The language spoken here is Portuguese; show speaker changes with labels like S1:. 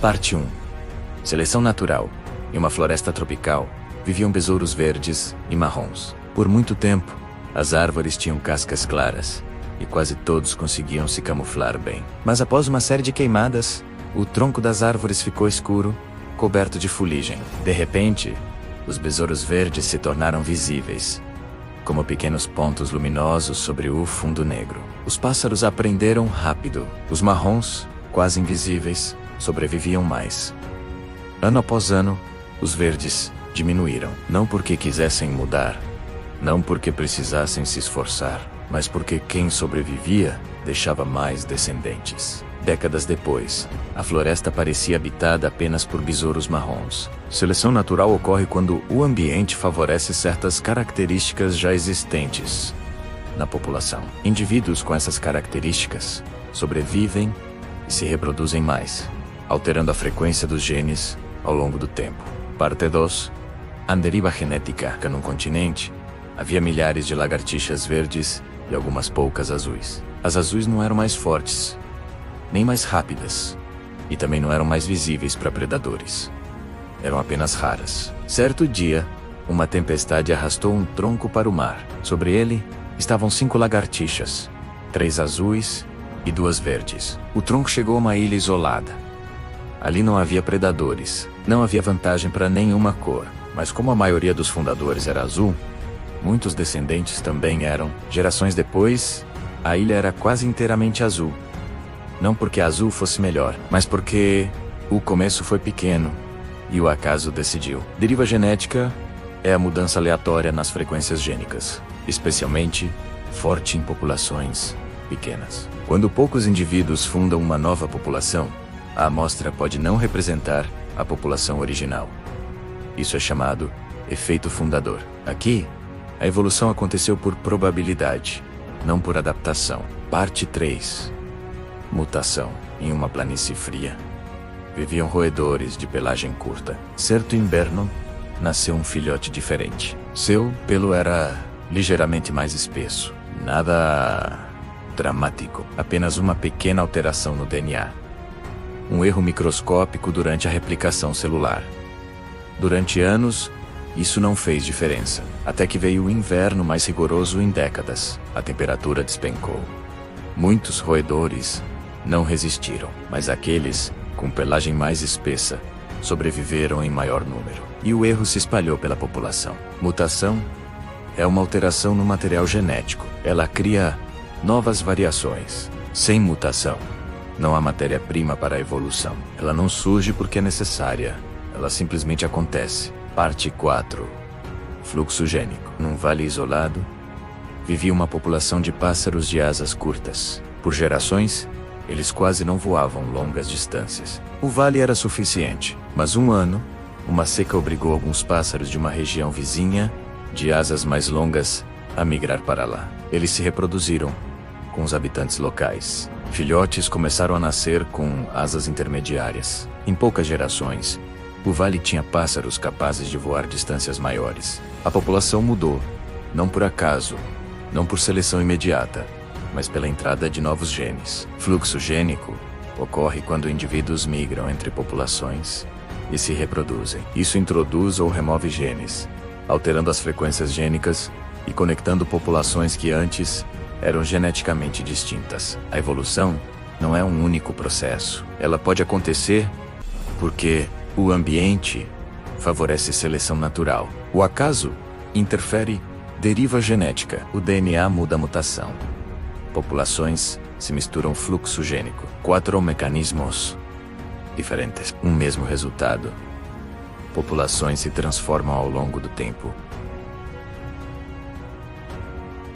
S1: Parte 1. Seleção natural. Em uma floresta tropical, viviam besouros verdes e marrons. Por muito tempo, as árvores tinham cascas claras, e quase todos conseguiam se camuflar bem. Mas após uma série de queimadas, o tronco das árvores ficou escuro, coberto de fuligem. De repente, os besouros verdes se tornaram visíveis, como pequenos pontos luminosos sobre o fundo negro. Os pássaros aprenderam rápido. Os marrons, quase invisíveis, sobreviviam mais. Ano após ano, os verdes diminuíram. Não porque quisessem mudar, não porque precisassem se esforçar, mas porque quem sobrevivia deixava mais descendentes. Décadas depois, a floresta parecia habitada apenas por besouros marrons. Seleção natural ocorre quando o ambiente favorece certas características já existentes na população. Indivíduos com essas características sobrevivem e se reproduzem mais, alterando a frequência dos genes ao longo do tempo. Parte 2. A deriva genética. Num continente, havia milhares de lagartixas verdes e algumas poucas azuis. As azuis não eram mais fortes, nem mais rápidas, e também não eram mais visíveis para predadores. Eram apenas raras. Certo dia, uma tempestade arrastou um tronco para o mar. Sobre ele, estavam 5 lagartixas, 3 azuis e 2 verdes. O tronco chegou a uma ilha isolada. Ali não havia predadores, não havia vantagem para nenhuma cor, mas como a maioria dos fundadores era azul, muitos descendentes também eram. Gerações depois, a ilha era quase inteiramente azul. Não porque azul fosse melhor, mas porque o começo foi pequeno e o acaso decidiu. Deriva genética é a mudança aleatória nas frequências gênicas, especialmente forte em populações pequenas. Quando poucos indivíduos fundam uma nova população, a amostra pode não representar a população original. Isso é chamado efeito fundador. Aqui, a evolução aconteceu por probabilidade, não por adaptação. Parte 3. Mutação. Em uma planície fria, viviam roedores de pelagem curta. Certo inverno, nasceu um filhote diferente. Seu pelo era ligeiramente mais espesso. Nada dramático, apenas uma pequena alteração no DNA. Um erro microscópico durante a replicação celular. Durante anos, isso não fez diferença, até que veio o inverno mais rigoroso em décadas. A temperatura despencou. Muitos roedores não resistiram, mas aqueles com pelagem mais espessa sobreviveram em maior número. E o erro se espalhou pela população. Mutação é uma alteração no material genético. Ela cria novas variações. Sem mutação, não há matéria-prima para a evolução. Ela não surge porque é necessária. Ela simplesmente acontece. Parte 4. Fluxo gênico. Num vale isolado, vivia uma população de pássaros de asas curtas. Por gerações, eles quase não voavam longas distâncias. O vale era suficiente, mas um ano, uma seca obrigou alguns pássaros de uma região vizinha, de asas mais longas, a migrar para lá. Eles se reproduziram com os habitantes locais. Filhotes começaram a nascer com asas intermediárias. Em poucas gerações, o vale tinha pássaros capazes de voar distâncias maiores. A população mudou, não por acaso, não por seleção imediata, mas pela entrada de novos genes. Fluxo gênico ocorre quando indivíduos migram entre populações e se reproduzem. Isso introduz ou remove genes, alterando as frequências gênicas e conectando populações que antes eram geneticamente distintas. A evolução não é um único processo. Ela pode acontecer porque o ambiente favorece seleção natural. O acaso interfere deriva genética. O DNA muda a mutação. Populações se misturam fluxo gênico. 4 mecanismos diferentes. Um mesmo resultado. Populações se transformam ao longo do tempo,